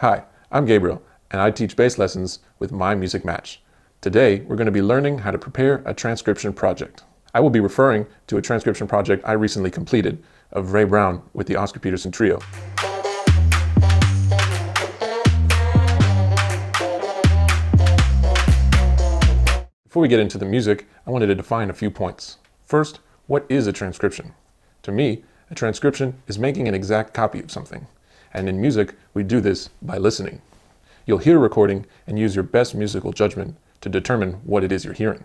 Hi, I'm Gabriel, and I teach bass lessons with My Music Match. Today, we're going to be learning how to prepare a transcription project. I will be referring to a transcription project I recently completed of Ray Brown with the Oscar Peterson Trio. Before we get into the music, I wanted to define a few points. First, what is a transcription? To me, a transcription is making an exact copy of something. And in music, we do this by listening. You'll hear a recording and use your best musical judgment to determine what it is you're hearing.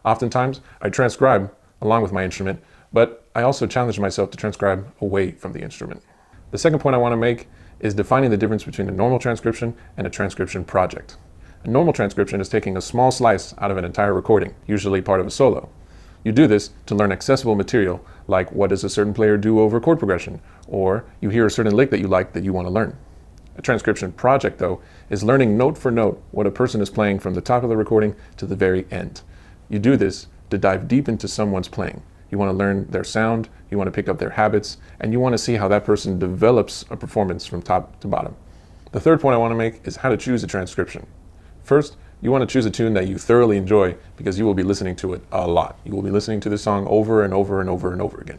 Oftentimes, I transcribe along with my instrument, but I also challenge myself to transcribe away from the instrument. The second point I want to make is defining the difference between a normal transcription and a transcription project. A normal transcription is taking a small slice out of an entire recording, usually part of a solo. You do this to learn accessible material, like what does a certain player do over chord progression, or you hear a certain lick that you like that you want to learn. A transcription project, though, is learning note for note what a person is playing from the top of the recording to the very end. You do this to dive deep into someone's playing. You want to learn their sound, you want to pick up their habits, and you want to see how that person develops a performance from top to bottom. The third point I want to make is how to choose a transcription. First, you want to choose a tune that you thoroughly enjoy because you will be listening to it a lot. You will be listening to this song over and over and over and over again.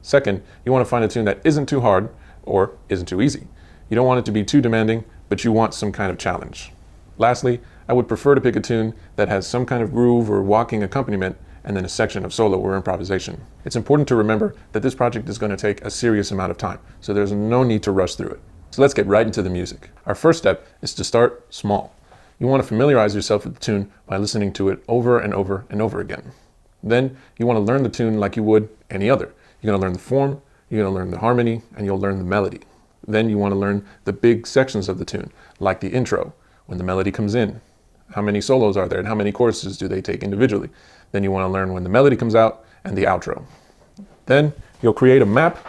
Second, you want to find a tune that isn't too hard or isn't too easy. You don't want it to be too demanding, but you want some kind of challenge. Lastly, I would prefer to pick a tune that has some kind of groove or walking accompaniment and then a section of solo or improvisation. It's important to remember that this project is going to take a serious amount of time, so there's no need to rush through it. So let's get right into the music. Our first step is to start small. You want to familiarize yourself with the tune by listening to it over and over and over again. Then you want to learn the tune like you would any other. You're going to learn the form, you're going to learn the harmony, and you'll learn the melody. Then you want to learn the big sections of the tune, like the intro, when the melody comes in. How many solos are there and how many choruses do they take individually? Then you want to learn when the melody comes out and the outro. Then you'll create a map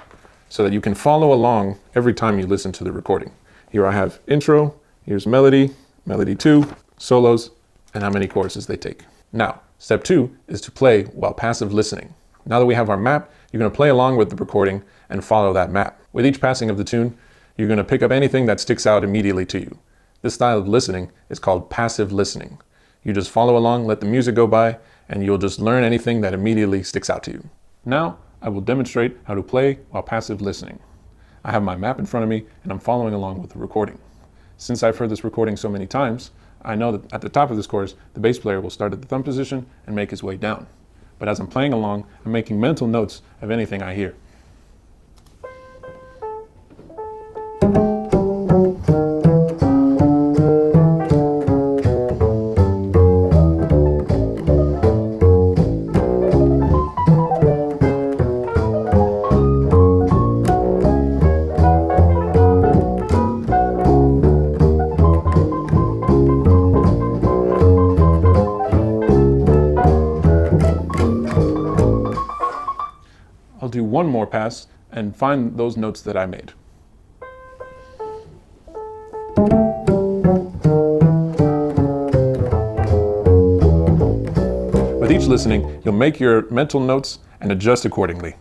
so that you can follow along every time you listen to the recording. Here I have intro, here's melody, melody 2, solos, and how many choruses they take. Now, step 2 is to play while passive listening. Now that we have our map, you're going to play along with the recording and follow that map. With each passing of the tune, you're going to pick up anything that sticks out immediately to you. This style of listening is called passive listening. You just follow along, let the music go by, and you'll just learn anything that immediately sticks out to you. Now, I will demonstrate how to play while passive listening. I have my map in front of me, and I'm following along with the recording. Since I've heard this recording so many times, I know that at the top of this chorus, the bass player will start at the thumb position and make his way down. But as I'm playing along, I'm making mental notes of anything I hear. I'll do one more pass and find those notes that I made. With each listening, you'll make your mental notes and adjust accordingly.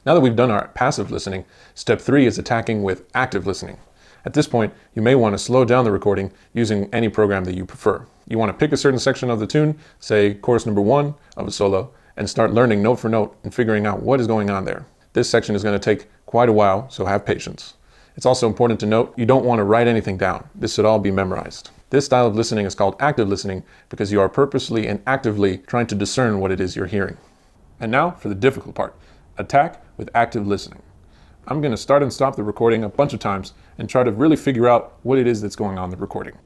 Now that we've done our passive listening, step 3 is attacking with active listening. At this point, you may want to slow down the recording using any program that you prefer. You want to pick a certain section of the tune, say chorus number 1 of a solo, and start learning note for note and figuring out what is going on there. This section is going to take quite a while, so have patience. It's also important to note you don't want to write anything down. This should all be memorized. This style of listening is called active listening because you are purposely and actively trying to discern what it is you're hearing. And now for the difficult part, attack with active listening. I'm going to start and stop the recording a bunch of times and try to really figure out what it is that's going on in the recording.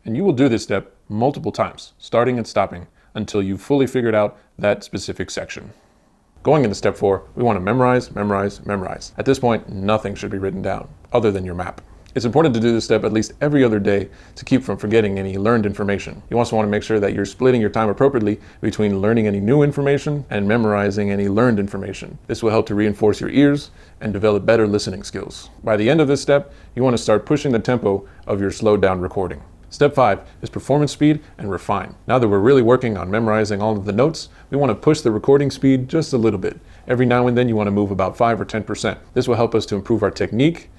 And you will do this step multiple times, starting and stopping, until you've fully figured out that specific section. Going into step 4, we want to memorize, memorize, memorize. At this point, nothing should be written down, other than your map. It's important to do this step at least every other day to keep from forgetting any learned information. You also want to make sure that you're splitting your time appropriately between learning any new information and memorizing any learned information. This will help to reinforce your ears and develop better listening skills. By the end of this step, you want to start pushing the tempo of your slowed down recording. Step 5 is performance speed and refine. Now that we're really working on memorizing all of the notes, we want to push the recording speed just a little bit. Every now and then you want to move about 5 or 10%. This will help us to improve our technique,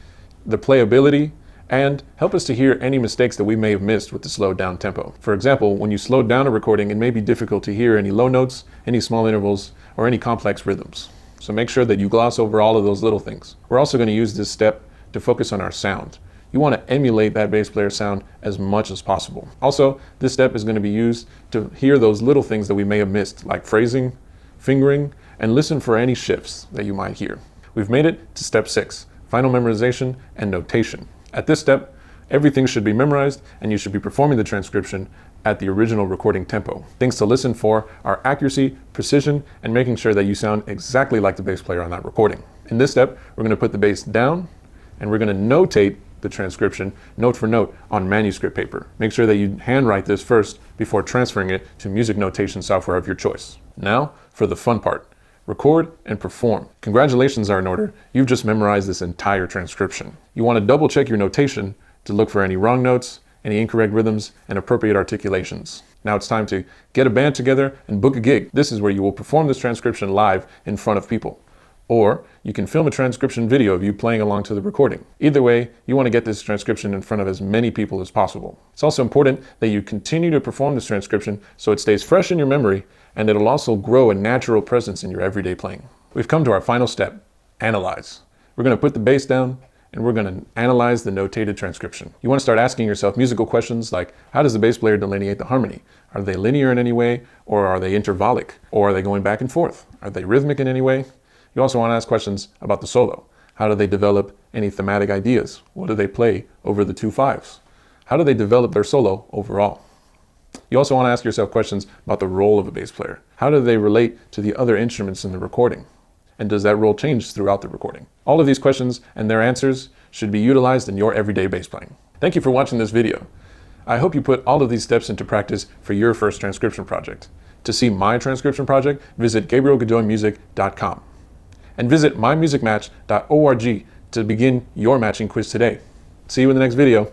the playability, and help us to hear any mistakes that we may have missed with the slowed down tempo. For example, when you slow down a recording, it may be difficult to hear any low notes, any small intervals, or any complex rhythms. So make sure that you gloss over all of those little things. We're also going to use this step to focus on our sound. You want to emulate that bass player sound as much as possible. Also, this step is going to be used to hear those little things that we may have missed, like phrasing, fingering, and listen for any shifts that you might hear. We've made it to step 6. Final memorization and notation. At this step, everything should be memorized and you should be performing the transcription at the original recording tempo. Things to listen for are accuracy, precision, and making sure that you sound exactly like the bass player on that recording. In this step, we're going to put the bass down and we're going to notate the transcription note for note on manuscript paper. Make sure that you handwrite this first before transferring it to music notation software of your choice. Now for the fun part. Record and perform. Congratulations are in order. You've just memorized this entire transcription. You want to double check your notation to look for any wrong notes, any incorrect rhythms, and appropriate articulations. Now it's time to get a band together and book a gig. This is where you will perform this transcription live in front of people. Or you can film a transcription video of you playing along to the recording. Either way, you want to get this transcription in front of as many people as possible. It's also important that you continue to perform this transcription so it stays fresh in your memory and it'll also grow a natural presence in your everyday playing. We've come to our final step, analyze. We're going to put the bass down and we're going to analyze the notated transcription. You want to start asking yourself musical questions like, how does the bass player delineate the harmony? Are they linear in any way, or are they intervallic? Or are they going back and forth? Are they rhythmic in any way? You also want to ask questions about the solo. How do they develop any thematic ideas? What do they play over the 2/5s? How do they develop their solo overall? You also want to ask yourself questions about the role of a bass player. How do they relate to the other instruments in the recording? And does that role change throughout the recording? All of these questions and their answers should be utilized in your everyday bass playing. Thank you for watching this video. I hope you put all of these steps into practice for your first transcription project. To see my transcription project, visit GabrielGodoyMusic.com. And visit mymusicmatch.org to begin your matching quiz today. See you in the next video.